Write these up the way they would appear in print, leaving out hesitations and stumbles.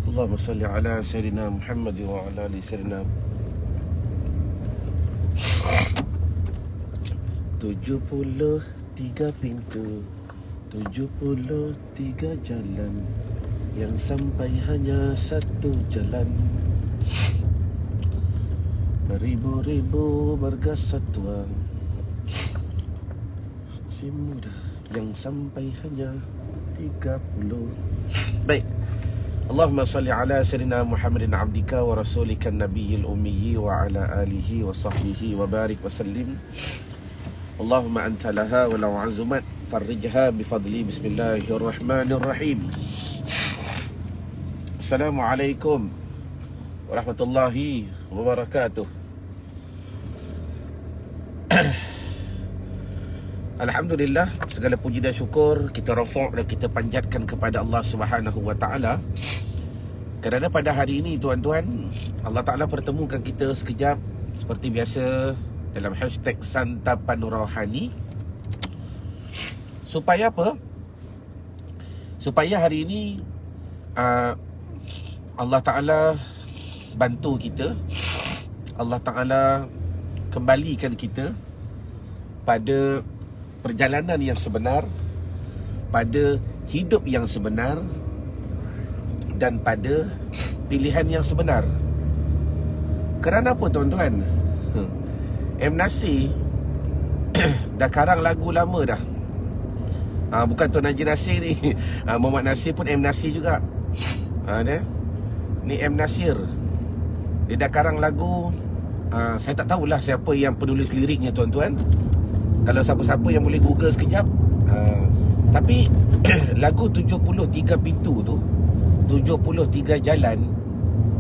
Allahumma salli ala Sayyidina Muhammad wa ala ali Sayyidina 73 pintu, 73 jalan, yang sampai hanya satu jalan. Beribu-ribu marga satwa, si muda yang sampai hanya 30. Baik. Allahumma salli ala Sayyidina Muhammadin abdika wa rasulika nabiyil ummiyi wa ala alihi wa sahbihi wa barik wa sallim. Allahumma anta laha wa law azumat farrijha bifadli. Bismillahirrahmanirrahim. Assalamualaikum warahmatullahi wabarakatuh. Alhamdulillah, segala puji dan syukur kita rafa' dan kita panjatkan kepada Allah Subhanahu wa taala. Kerana pada hari ini tuan-tuan, Allah Taala pertemukan kita sekejap seperti biasa dalam hashtag Santapan Rohani. Supaya apa? Supaya hari ini Allah Taala bantu kita. Allah Taala kembalikan kita pada perjalanan yang sebenar, pada hidup yang sebenar, dan pada pilihan yang sebenar. Kerana apa tuan-tuan? M. Nasir dah karang lagu lama dah. Bukan Tuan Haji Nasir ni, Muhammad Nasir pun M. Nasir juga. Ni M. Nasir, dia dah karang lagu. Saya tak tahulah siapa yang penulis liriknya tuan-tuan. Kalau siapa-siapa yang boleh google sekejap. Tapi lagu 73 pintu tu, 73 jalan,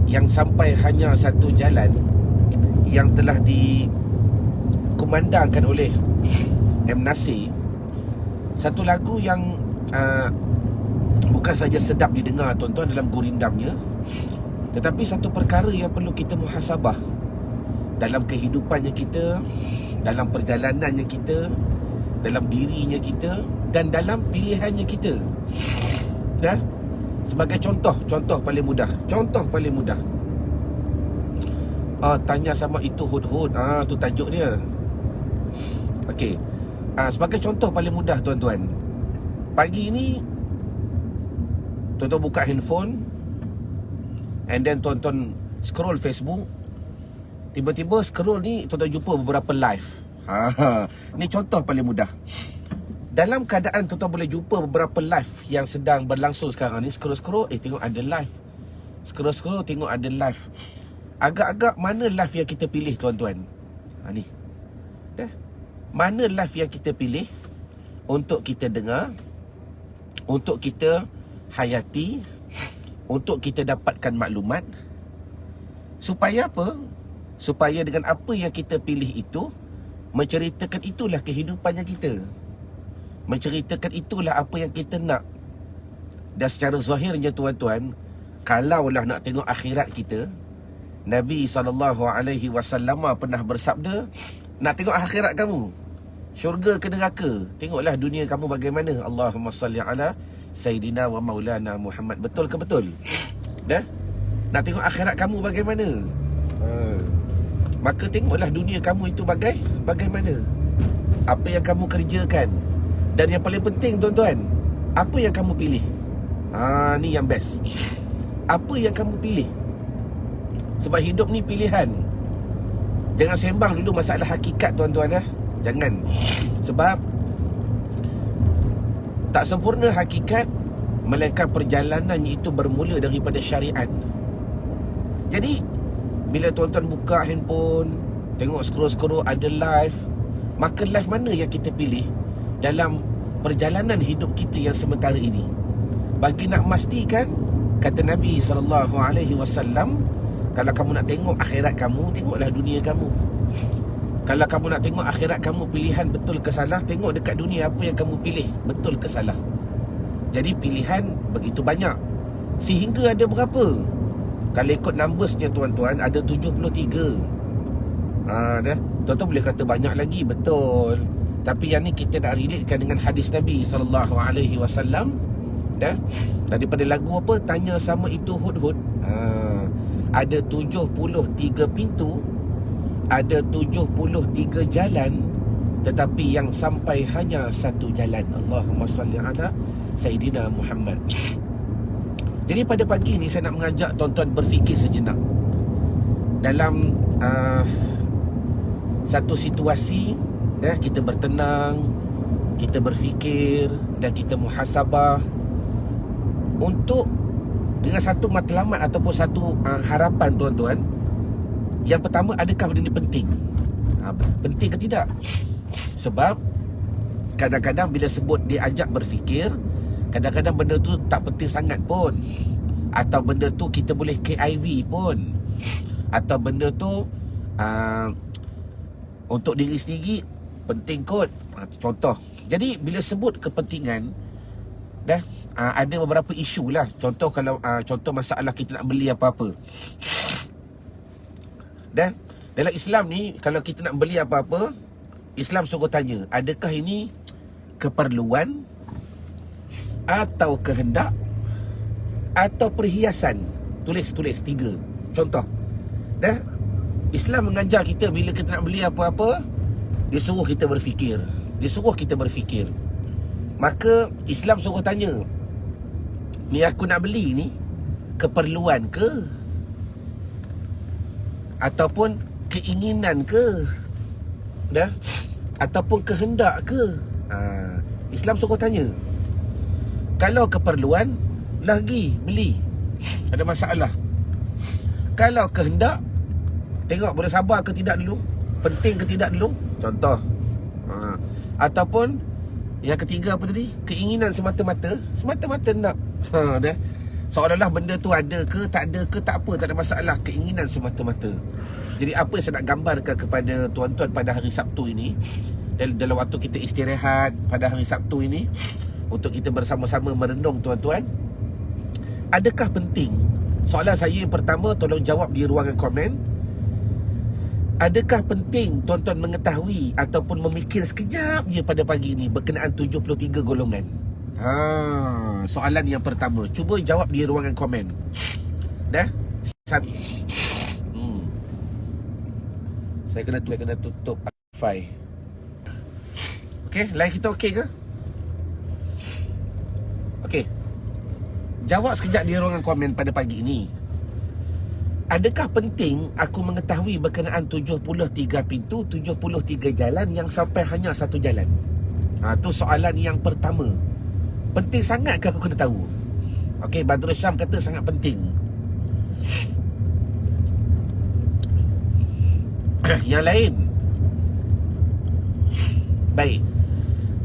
yang sampai hanya satu jalan, yang telah dikumandangkan oleh M. Nasir. Satu lagu yang bukan saja sedap didengar tuan-tuan dalam gurindamnya, tetapi satu perkara yang perlu kita muhasabah dalam kehidupannya kita, dalam perjalanannya kita, dalam dirinya kita, dan dalam pilihannya kita. Sebagai contoh paling mudah. Tanya sama itu hud-hud. Tu tajuk dia. Okey. Sebagai contoh paling mudah tuan-tuan, pagi ni tuan-tuan buka handphone, and then tuan-tuan scroll Facebook. Tiba-tiba scroll ni tuan-tuan jumpa beberapa live. Ni contoh paling mudah. Dalam keadaan tuan-tuan boleh jumpa beberapa live yang sedang berlangsung sekarang ni, scroll-scroll, tengok ada live. Scroll-scroll, tengok ada live. Agak-agak mana live yang kita pilih tuan-tuan? Ni. Mana live yang kita pilih untuk kita dengar, untuk kita hayati, untuk kita dapatkan maklumat? Supaya apa? Supaya dengan apa yang kita pilih itu, menceritakan itulah kehidupannya kita, menceritakan itulah apa yang kita nak. Dan secara zahirnya tuan-tuan, kalaulah nak tengok akhirat kita, Nabi SAW pernah bersabda, nak tengok akhirat kamu, syurga ke neraka, tengoklah dunia kamu bagaimana. Allahumma salli ala Sayyidina wa maulana Muhammad. Betul ke betul? Nak tengok akhirat kamu bagaimana? Maka tengoklah dunia kamu itu bagaimana. Apa yang kamu kerjakan. Dan yang paling penting tuan-tuan, apa yang kamu pilih. Ni yang best. Apa yang kamu pilih. Sebab hidup ni pilihan. Jangan sembang dulu masalah hakikat tuan-tuan. Jangan. Sebab tak sempurna hakikat melainkan perjalanannya itu bermula daripada syariat. Jadi bila tuan-tuan buka handphone, tengok scroll-scroll ada live, maka live mana yang kita pilih dalam perjalanan hidup kita yang sementara ini? Bagi nak memastikan, kata Nabi SAW, kalau kamu nak tengok akhirat kamu, tengoklah dunia kamu. Kalau kamu nak tengok akhirat kamu, pilihan betul ke salah, tengok dekat dunia apa yang kamu pilih, betul ke salah. Jadi pilihan begitu banyak. Sehingga ada berapa? Kalau ikut numbersnya tuan-tuan, ada 73. Tuan-tuan boleh kata banyak lagi, betul. Tapi yang ni kita nak relatekan dengan hadis Nabi SAW. Dah. Daripada lagu apa? Tanya sama itu hud-hud. Ada 73 pintu, ada 73 jalan, tetapi yang sampai hanya satu jalan. Allahumma salli ala Sayyidina Muhammad. Jadi pada pagi ni saya nak mengajak tuan-tuan berfikir sejenak. Dalam satu situasi, kita bertenang, kita berfikir dan kita muhasabah untuk dengan satu matlamat ataupun satu harapan tuan-tuan. Yang pertama, adakah benda ni penting? Penting ke tidak? Sebab kadang-kadang bila sebut diajak berfikir, kadang-kadang benda tu tak penting sangat pun. Atau benda tu kita boleh KIV pun. Atau benda tu untuk diri sendiri penting kot. Contoh. Jadi bila sebut kepentingan, ada beberapa isu lah. Contoh kalau contoh masalah kita nak beli apa-apa. Dan dalam Islam ni, kalau kita nak beli apa-apa, Islam suruh tanya, adakah ini keperluan atau kehendak atau perhiasan? Tulis 3 contoh. Islam mengajar kita bila kita nak beli apa-apa, dia suruh kita berfikir. Maka Islam suruh tanya, ni aku nak beli ni keperluan ke ataupun keinginan ke, ataupun kehendak ke? Islam suruh tanya. Kalau keperluan, lagi beli, ada masalah. Kalau kehendak, tengok boleh sabar ke tidak dulu, penting ke tidak dulu. Contoh. Ataupun yang ketiga apa tadi? Keinginan semata-mata nak. Seolah-olah benda tu ada ke tak ada ke, tak apa, tak ada masalah. Keinginan semata-mata. Jadi apa yang saya nak gambarkan kepada tuan-tuan pada hari Sabtu ini, dalam waktu kita istirahat pada hari Sabtu ini, untuk kita bersama-sama merenung tuan-tuan, adakah penting? Soalan saya yang pertama, tolong jawab di ruangan komen. Adakah penting tuan-tuan mengetahui ataupun memikir sekejap je pada pagi ini berkenaan 73 golongan? Soalan yang pertama, cuba jawab di ruangan komen. Saya kena tutup Wi-Fi. Okey, line kita okey ke? Okey. Jawab sekejap di ruangan komen pada pagi ini. Adakah penting aku mengetahui berkenaan 73 pintu, 73 jalan yang sampai hanya satu jalan? Tu soalan yang pertama. Penting sangat ke aku kena tahu? Okey, Badrul Syam kata sangat penting. Yang lain. Baik.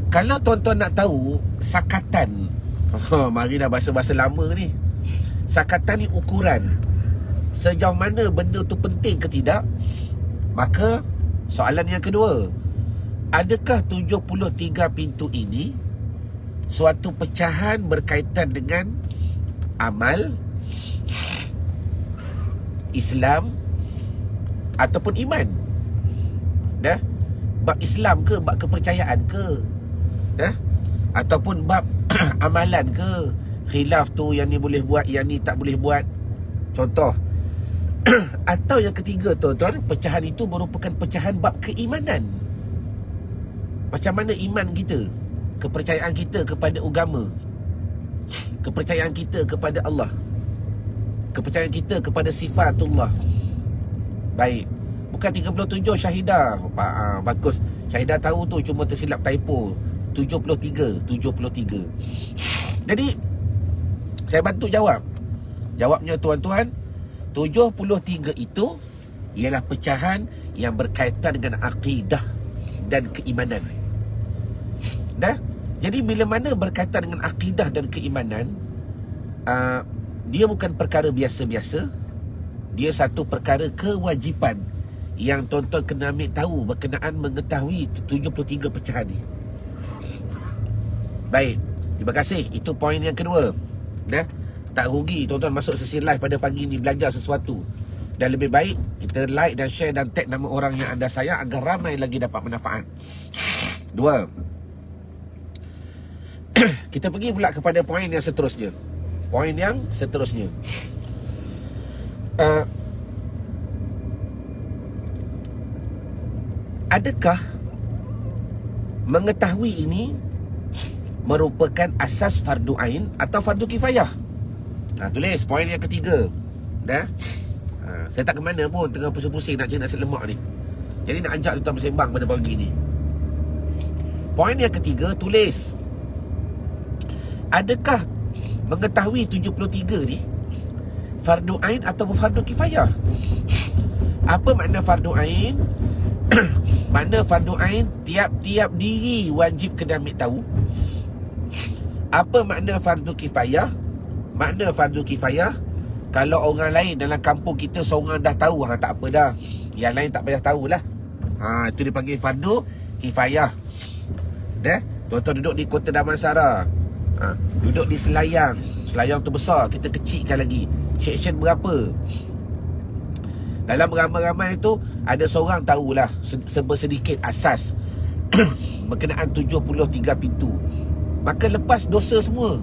Kalau tuan-tuan nak tahu sakatan, mari dah bahasa-bahasa lama ni. Sakatan ni ukuran sejauh mana benda tu penting ke tidak. Maka soalan yang kedua, adakah 73 pintu ini suatu pecahan berkaitan dengan amal, Islam ataupun iman? Bab Islam ke, bab kepercayaan ke, ataupun bab amalan ke? Khilaf tu, yang ni boleh buat, yang ni tak boleh buat. Contoh. Atau yang ketiga tuan-tuan, pecahan itu merupakan pecahan bab keimanan. Macam mana iman kita, kepercayaan kita kepada agama, kepercayaan kita kepada Allah, kepercayaan kita kepada sifatullah. Baik. Bukan 37 Syahidah. Bagus. Syahidah tahu tu, cuma tersilap typo. 73. Jadi saya bantu jawab. Jawabnya tuan-tuan, 73 itu ialah pecahan yang berkaitan dengan akidah dan keimanan. Jadi bila mana berkaitan dengan akidah dan keimanan, dia bukan perkara biasa-biasa. Dia satu perkara kewajipan yang tuan-tuan kena ambil tahu berkenaan mengetahui 73 pecahan ni. Baik, terima kasih. Itu poin yang kedua. Tak rugi tuan-tuan masuk sesi live pada pagi ni, belajar sesuatu. Dan lebih baik kita like dan share dan tag nama orang yang anda sayang agar ramai lagi dapat manfaat. 2. Kita pergi pula kepada poin yang seterusnya. Poin yang seterusnya. Adakah mengetahui ini merupakan asas fardu ain atau fardu kifayah? Tulis poin yang ketiga. Dah. Saya tak ke mana pun, tengah pusing-pusing nak cari nasi lemak ni. Jadi nak ajak tuan bersembang pada pagi ni. Poin yang ketiga, tulis. Adakah mengetahui 73 ni fardu ain atau fardu kifayah? Apa makna fardu ain? Makna fardu ain, tiap-tiap diri wajib kena ambil tahu. Apa makna fardu kifayah? Makna fardu kifayah, kalau orang lain dalam kampung kita seorang dah tahu, tak apa dah, yang lain tak payah tahulah. Itu dipanggil fardu kifayah. Dah, tuan-tuan duduk di Kota Damansara, duduk di Selayang. Selayang tu besar, kita kecilkan lagi. Section berapa? Dalam ramai-ramai tu ada seorang tahulah sedikit asas berkenaan 73 pintu. Maka lepas dosa semua.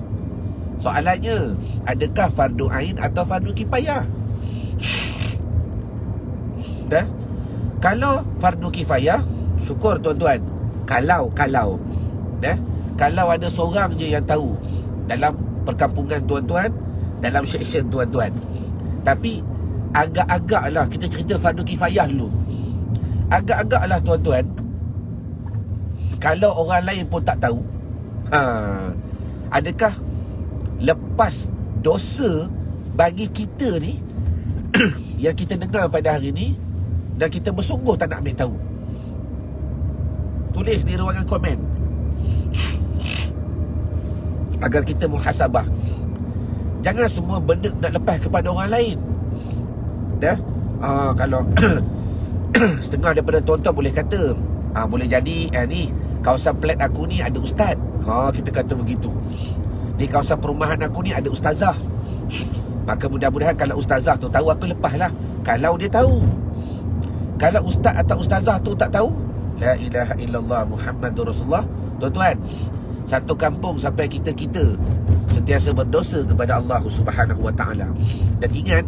Soalannya, adakah fardu ain atau fardu kifayah? Dah? Kalau fardu kifayah, syukur tuan-tuan. Kalau dah, kalau ada seorang je yang tahu dalam perkampungan tuan-tuan, dalam section tuan-tuan. Tapi agak-agak lah, kita cerita fardu kifayah dulu. Agak-agak lah tuan-tuan, kalau orang lain pun tak tahu, adakah lepas dosa bagi kita ni yang kita dengar pada hari ni, dan kita bersungguh tak nak ambil tahu? Tulis di ruangan komen agar kita muhasabah. Jangan semua benda nak lepas kepada orang lain. Dah? Kalau setengah daripada tuan-tuan boleh kata, boleh jadi ni kawasan flat aku ni ada ustaz. Kita kata begitu. Di kawasan perumahan aku ni ada ustazah. Maka mudah-mudahan kalau ustazah tu tahu, aku lepas lah. Kalau dia tahu, kalau ustaz atau ustazah tu tak tahu, la ilaha illallah Muhammadur Rasulullah. Tuan-tuan, satu kampung sampai kita-kita sentiasa berdosa kepada Allah Subhanahu Wa Taala. Dan ingat,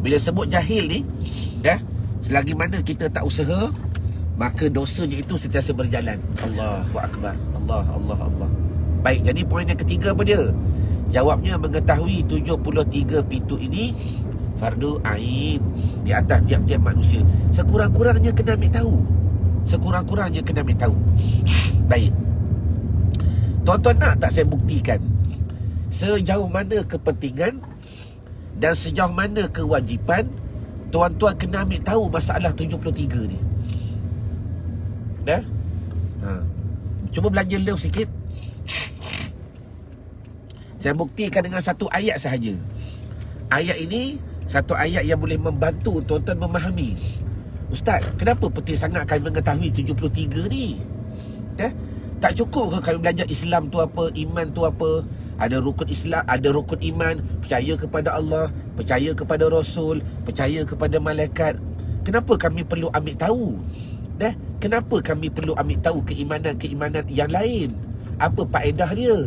bila sebut jahil ni, selagi mana kita tak usaha, maka dosanya itu sentiasa berjalan. Allahu Akbar. Allah. Baik, jadi poin yang ketiga apa dia? Jawabnya, mengetahui 73 pintu ini fardu ain di atas tiap-tiap manusia. Sekurang-kurangnya kena ambil tahu. Baik, tuan-tuan nak tak saya buktikan sejauh mana kepentingan dan sejauh mana kewajipan tuan-tuan kena ambil tahu masalah 73 ni? Dah? Cuba belanja love sikit. Saya buktikan dengan satu ayat sahaja. Ayat ini satu ayat yang boleh membantu tuan-tuan memahami. Ustaz, kenapa penting sangat kami mengetahui 73 ni? Tak cukup ke kami belajar Islam tu apa, iman tu apa? Ada rukun Islam, ada rukun iman, percaya kepada Allah, percaya kepada Rasul, percaya kepada malaikat. Kenapa kami perlu ambil tahu? Kenapa kami perlu ambil tahu keimanan-keimanan yang lain? Apa faedah dia?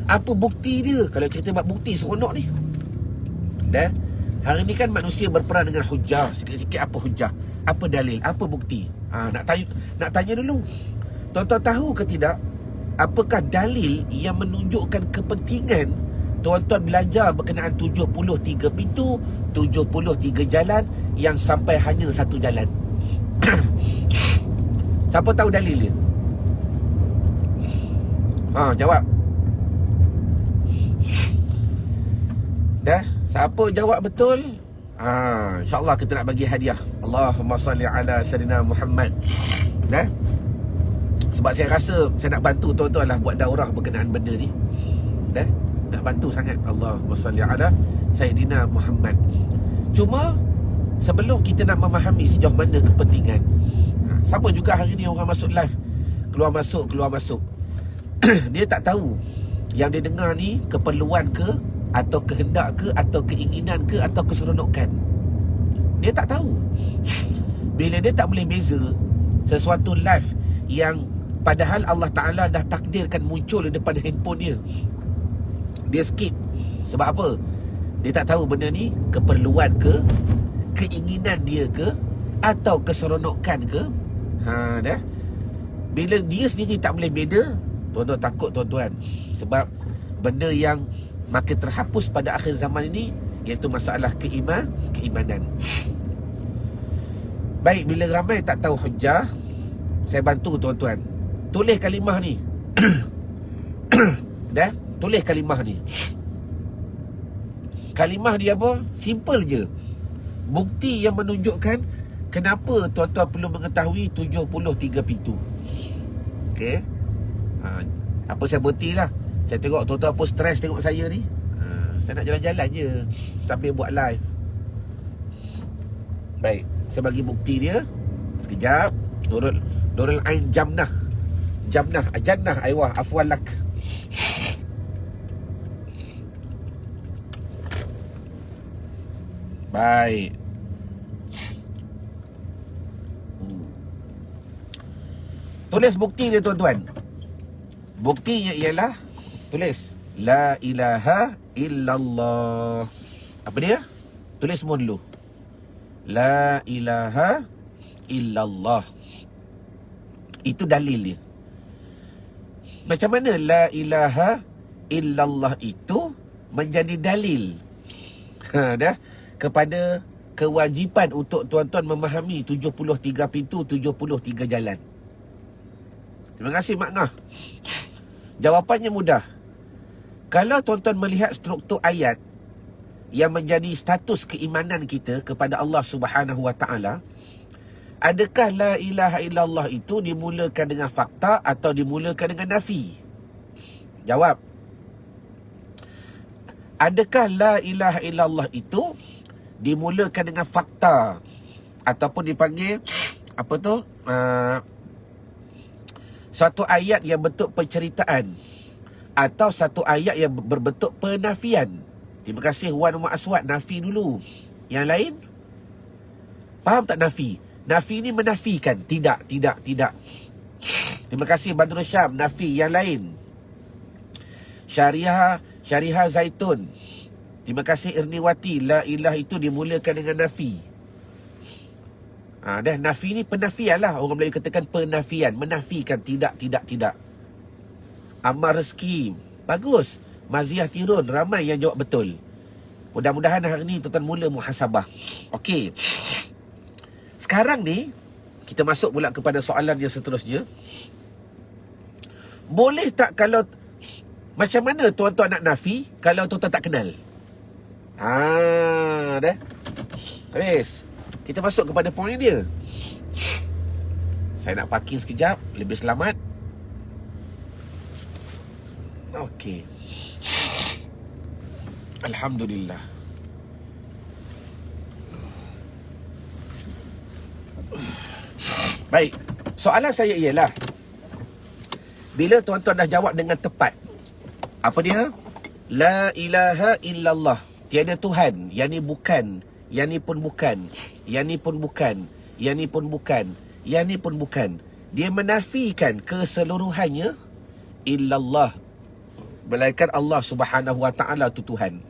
Apa bukti dia? Kalau cerita bab bukti seronok ni. Hari ni kan manusia berperan dengan hujah. Sikit-sikit apa hujah, apa dalil, apa bukti. Nak tanya dulu, tuan-tuan tahu ke tidak, apakah dalil yang menunjukkan kepentingan tuan-tuan belajar berkenaan 73 pintu, 73 jalan yang sampai hanya satu jalan? Siapa tahu dalil dia? Jawab. Siapa jawab betul, InsyaAllah kita nak bagi hadiah. Allahumma salli ala sayyidina Muhammad. Sebab saya rasa saya nak bantu tuan-tuan lah buat daurah berkenaan benda ni. Nak bantu sangat. Allahumma salli ala sayyidina Muhammad. Cuma sebelum kita nak memahami sejauh mana kepentingan, siapa juga hari ni orang masuk live, keluar masuk dia tak tahu yang dia dengar ni keperluan ke, atau kehendak ke, atau keinginan ke, atau keseronokan. Dia tak tahu. Bila dia tak boleh beza sesuatu live yang Padahal Allah Ta'ala dah takdirkan muncul di depan handphone dia. Dia skip. Sebab apa? Dia tak tahu benda ni keperluan ke, keinginan dia ke, atau keseronokan ke. Dah. Bila dia sendiri tak boleh beza, tuan-tuan takut tuan-tuan. Sebab benda yang makin terhapus pada akhir zaman ini, iaitu masalah keimanan. Baik, bila ramai tak tahu hujah, saya bantu tuan-tuan. Tulis kalimah ni. Dah, tulis kalimah ni. Kalimah dia apa? Simple je. Bukti yang menunjukkan kenapa tuan-tuan perlu mengetahui 73 pintu. Okey. Apa saya berhenti lah. Saya tengok tuan-tuan pun stres tengok saya ni. Saya nak jalan-jalan je sambil buat live. Baik, saya bagi bukti dia. Sekejap. Nurul Ain Jannah, Aiwah, afwan lak. Baik. Tulis bukti dia tuan-tuan. Buktinya ialah, tulis La ilaha illallah. Apa dia? Tulis semua dulu. La ilaha illallah. Itu dalil dia. Macam mana la ilaha illallah itu menjadi dalil? Dah. Kepada kewajipan untuk tuan-tuan memahami 73 pintu, 73 jalan. Terima kasih Mak Ngah. Jawapannya mudah. Kalau tuan-tuan melihat struktur ayat yang menjadi status keimanan kita kepada Allah Subhanahu Wa Taala, adakah la ilaha illallah itu dimulakan dengan fakta atau dimulakan dengan nafi? Jawab. Adakah la ilaha illallah itu dimulakan dengan fakta ataupun dipanggil apa tu? Satu ayat yang bentuk penceritaan atau satu ayat yang berbentuk penafian? Terima kasih Wan Umar Aswad. Nafi dulu. Yang lain? Faham tak nafi? Nafi ni menafikan. Tidak. Terima kasih Badrul Syam. Nafi. Yang lain? Syariah Zaitun. Terima kasih Irniwati. La ilah itu dimulakan dengan nafi. Dah, nafi ni penafian lah. Orang Melayu katakan penafian. Menafikan. Tidak. Amal rezeki. Bagus. Maziah Tirun. Ramai yang jawab betul. Mudah-mudahan hari ni tuan-tuan mula muhasabah. Okey. Sekarang ni kita masuk pula kepada soalan yang seterusnya. Boleh tak kalau macam mana tuan-tuan nak nafi kalau tuan-tuan tak kenal? Dah. Habis. Kita masuk kepada poin dia. Saya nak parking sekejap, lebih selamat. Okey. Alhamdulillah. Baik. Soalan saya ialah, bila tuan-tuan dah jawab dengan tepat, apa dia? La ilaha illallah. Tiada Tuhan. Yang ni bukan. Yang ni pun bukan. Yang ni pun bukan. Yang ni pun bukan. Yang ni pun bukan. Dia menafikan keseluruhannya illallah. Melainkan Allah Subhanahu Wa Taala itu Tuhan.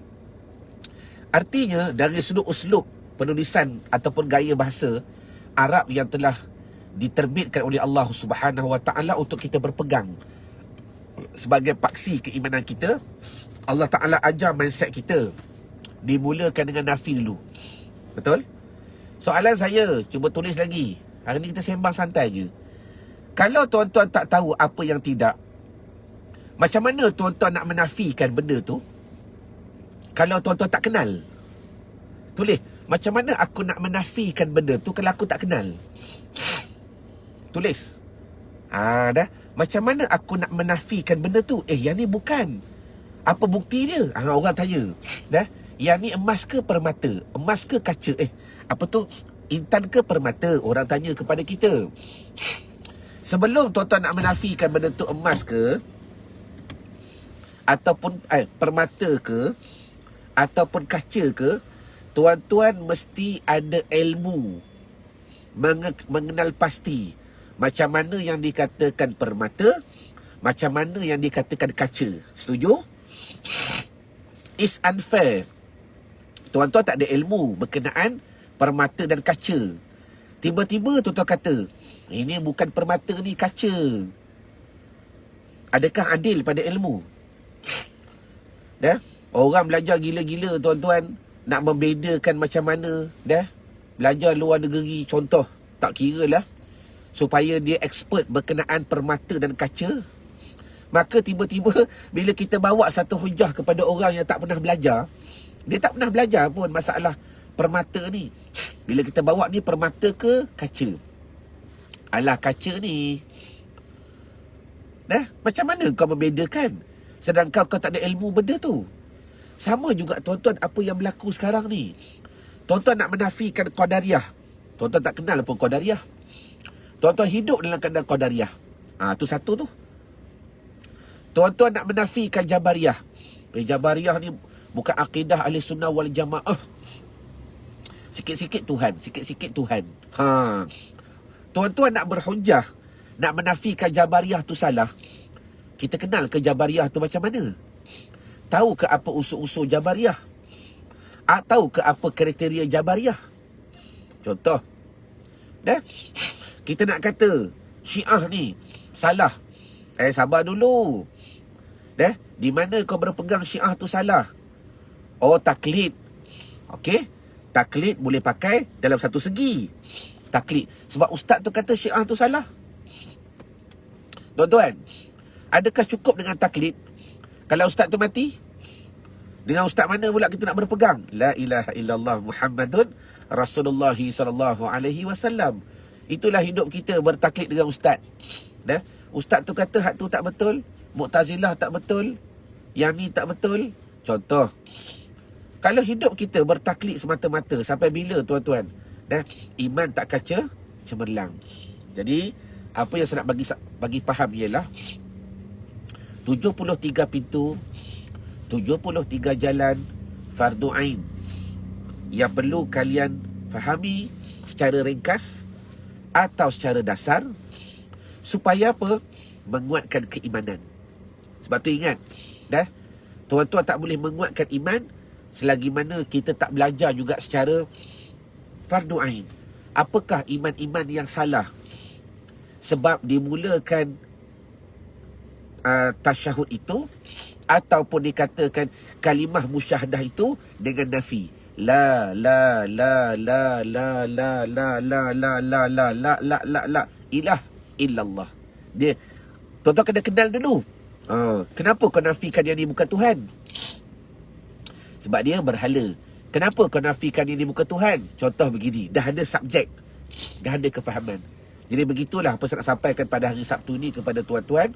Artinya dari sudut uslub penulisan ataupun gaya bahasa Arab yang telah diterbitkan oleh Allah Subhanahu Wa Taala untuk kita berpegang sebagai paksi keimanan kita, Allah Taala ajar mindset kita dimulakan dengan nafi dulu. Betul? Soalan saya, cuba tulis lagi. Hari ni kita sembang santai je. Kalau tuan-tuan tak tahu apa yang tidak, macam mana tuan-tuan nak menafikan benda tu kalau tuan-tuan tak kenal? Tulis, macam mana aku nak menafikan benda tu kalau aku tak kenal? Tulis. Dah. Macam mana aku nak menafikan benda tu? Yang ni bukan. Apa bukti dia? Orang tanya. Dah. Yang ni emas ke permata? Emas ke kaca? Apa tu? Intan ke permata? Orang tanya kepada kita. Sebelum tuan-tuan nak menafikan benda tu emas ke, ataupun permata ke, ataupun kaca ke, tuan-tuan mesti ada ilmu mengenal pasti, Macam mana yang dikatakan permata, macam mana yang dikatakan kaca. Setuju? It's unfair. Tuan-tuan tak ada ilmu berkenaan permata dan kaca. Tiba-tiba tuan-tuan kata, ini bukan permata ni, kaca. Adakah adil pada ilmu? Dah? Orang belajar gila-gila tuan-tuan, nak membedakan macam mana. Dah? Belajar luar negeri, contoh, tak kira lah, supaya dia expert berkenaan permata dan kaca. Maka tiba-tiba bila kita bawa satu hujah kepada orang yang tak pernah belajar, dia tak pernah belajar pun masalah permata ni. Bila kita bawa ni permata ke kaca? Alah, kaca ni. Dah? Macam mana kau membedakan? Sedangkan kau tak ada ilmu benda tu. Sama juga tuan-tuan apa yang berlaku sekarang ni. Tuan-tuan nak menafikan Qadariyah. Tuan-tuan tak kenal pun Qadariyah. Tuan-tuan hidup dalam keadaan Qadariyah. Tu satu tu. Tuan-tuan nak menafikan Jabariyah. Jabariyah ni bukan akidah ahli sunnah wal jamaah. Sikit-sikit Tuhan, sikit-sikit Tuhan. Tuan-tuan nak berhujah, nak menafikan Jabariyah tu salah. Kita kenal ke Jabariyah tu macam mana? Tahu ke apa unsur-unsur Jabariyah? Tahu ke apa kriteria Jabariyah? Contoh. Dah? Kita nak kata Syiah ni salah. Sabar dulu. Dah? Di mana kau berpegang Syiah tu salah? Taklid. Okey? Taklid boleh pakai dalam satu segi. Taklid. Sebab ustaz tu kata Syiah tu salah. Tuan-tuan, adakah cukup dengan taklid? Kalau ustaz tu mati, dengan ustaz mana pula kita nak berpegang? La ilaha illallah Muhammadun Rasulullah sallallahu alaihi wasallam. Itulah hidup kita, bertaklid dengan ustaz. Dah? Ustaz tu kata hak tu tak betul, Mu'tazilah tak betul, yang ni tak betul. Contoh, kalau hidup kita bertaklid semata-mata, sampai bila tuan-tuan? Dah? Iman tak kaca cemerlang. Jadi apa yang saya nak bagi faham ialah 73 pintu, 73 jalan fardu ain yang perlu kalian fahami secara ringkas atau secara dasar, supaya apa? Menguatkan keimanan. Sebab tu ingat, dah, tuan-tuan tak boleh menguatkan iman selagi mana kita tak belajar juga secara fardu ain. Apakah iman-iman yang salah? Sebab dimulakan tasyahud itu, ataupun dikatakan kalimah musyahadah itu dengan nafi. La la la la la la la la la la la la la la la ilah illallah. Dia, tuan-tuan kena kenal dulu. Kenapa kau nafikan yang ni bukan Tuhan? Sebab dia berhala. Kenapa kau nafikan yang ni bukan Tuhan? Contoh begini, dah ada subjek, dah ada kefahaman. Jadi begitulah apa saya nak sampaikan pada hari Sabtu ni kepada tuan-tuan,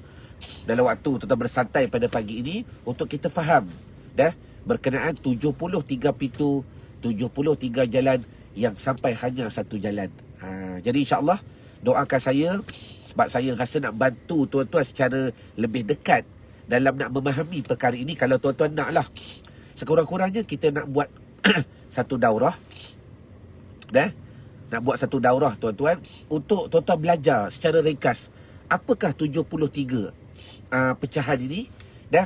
dalam waktu tuan-tuan bersantai pada pagi ini, untuk kita faham dah berkenaan 73 pintu, 73 jalan yang sampai hanya satu jalan. Jadi insya-Allah doakan saya, sebab saya rasa nak bantu tuan-tuan secara lebih dekat dalam nak memahami perkara ini. Kalau tuan-tuan nak lah, sekurang-kurangnya kita nak buat satu daurah. Dah? Nak buat satu daurah tuan-tuan, untuk tuan-tuan belajar secara ringkas apakah 73 pecahan ini, dah?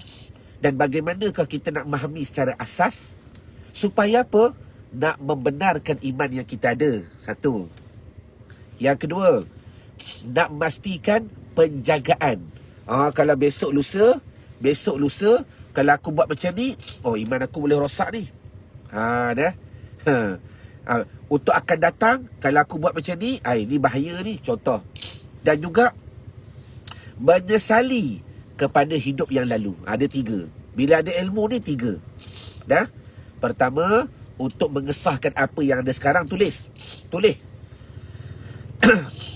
Dan bagaimanakah kita nak memahami secara asas, supaya apa? Nak membenarkan iman yang kita ada. Satu. Yang kedua, nak memastikan penjagaan. Kalau besok lusa kalau aku buat macam ni, iman aku boleh rosak ni. Dah. Untuk akan datang, kalau aku buat macam ni, ini bahaya ni. Contoh. Dan juga menyesali kepada hidup yang lalu. Ada 3. Bila ada ilmu ni 3. Dah. Pertama, untuk mengesahkan apa yang ada sekarang, tulis.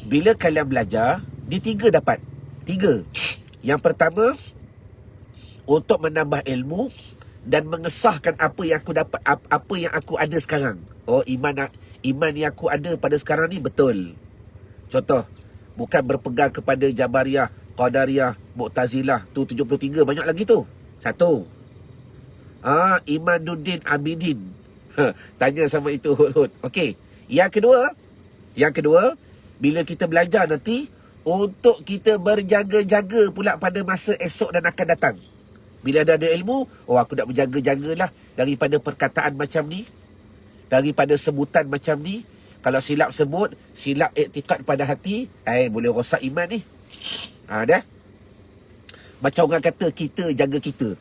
Bila kalian belajar, di 3 dapat. 3. Yang pertama, untuk menambah ilmu dan mengesahkan apa yang aku dapat, apa yang aku ada sekarang. Iman yang aku ada pada sekarang ni betul. Contoh, bukan berpegang kepada Jabariyah, Qadariyah, Mu'tazilah. Tu 73, banyak lagi tu. 1. Imanuddin Abidin. Tanya sama itu Hud. Okey. Yang kedua, bila kita belajar nanti, untuk kita berjaga-jaga pula pada masa esok dan akan datang. Bila dah ada ilmu, aku nak berjaga-jagalah daripada perkataan macam ni, daripada sebutan macam ni. Kalau silap sebut, silap iktikad pada hati, boleh rosak iman ni. Dah. Macam orang kata, kita jaga kita.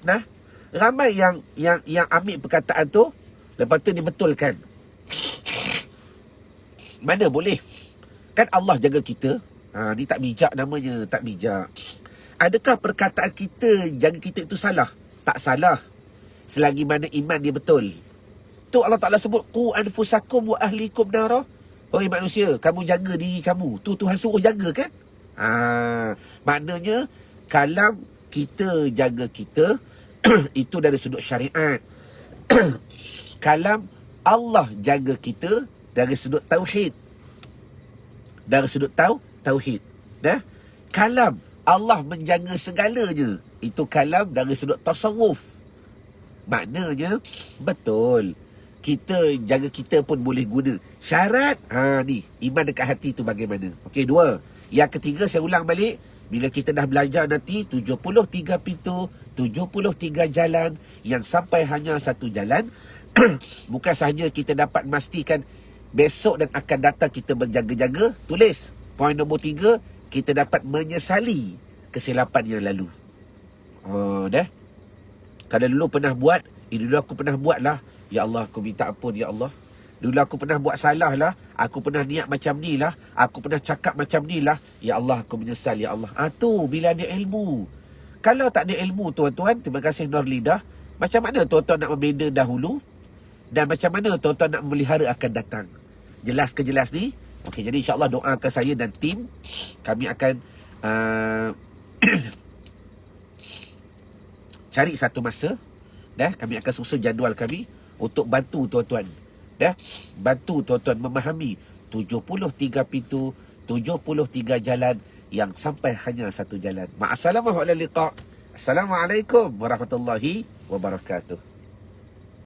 Nah, ramai yang ambil perkataan tu, lepas tu dibetulkan. Mana boleh? Kan Allah jaga kita. Ni tak bijak namanya, tak bijak. Adakah perkataan kita jaga kita itu salah? Tak salah, selagi mana iman dia betul. Tu Allah Ta'ala sebut, qu anfusakum wa ahlikum nara. Oi manusia, kamu jaga diri kamu. Tu Tuhan suruh jaga kan? Maknanya kalam kita jaga kita itu dari sudut syariat. Kalam Allah jaga kita dari sudut tauhid. Dari sudut tauhid. Dah? Kalam Allah menjaga segalanya, itu kalam dari sudut tasawuf. Maknanya betul, kita jaga kita pun boleh guna. Syarat ni iman dekat hati tu bagaimana? Okey, 2. Yang ketiga, saya ulang balik, bila kita dah belajar nanti 73 pintu, 73 jalan yang sampai hanya satu jalan. Bukan sahaja kita dapat memastikan besok dan akan datang kita berjaga-jaga. Tulis poin nombor 3, kita dapat menyesali kesilapan yang lalu. Dah. Kalau dulu pernah buat, dulu aku pernah buat lah, ya Allah aku minta ampun ya Allah. Dulu aku pernah buat salah lah, aku pernah niat macam ni lah, aku pernah cakap macam ni lah, ya Allah aku menyesal ya Allah. Tu bila ada ilmu. Kalau tak ada ilmu tuan-tuan, terima kasih Nurlidah, macam mana tuan-tuan nak membina dahulu, dan macam mana tuan-tuan nak memelihara akan datang? Jelas ke jelas ni? Okey, jadi insyaAllah doakan saya dan tim. Kami akan cari satu masa, dah, kami akan susun jadual kami untuk bantu tuan-tuan, dah, bantu tuan-tuan memahami 73 pintu, 73 jalan yang sampai hanya satu jalan. Ma'assalamah wa ala liqa'. Assalamualaikum warahmatullahi wabarakatuh.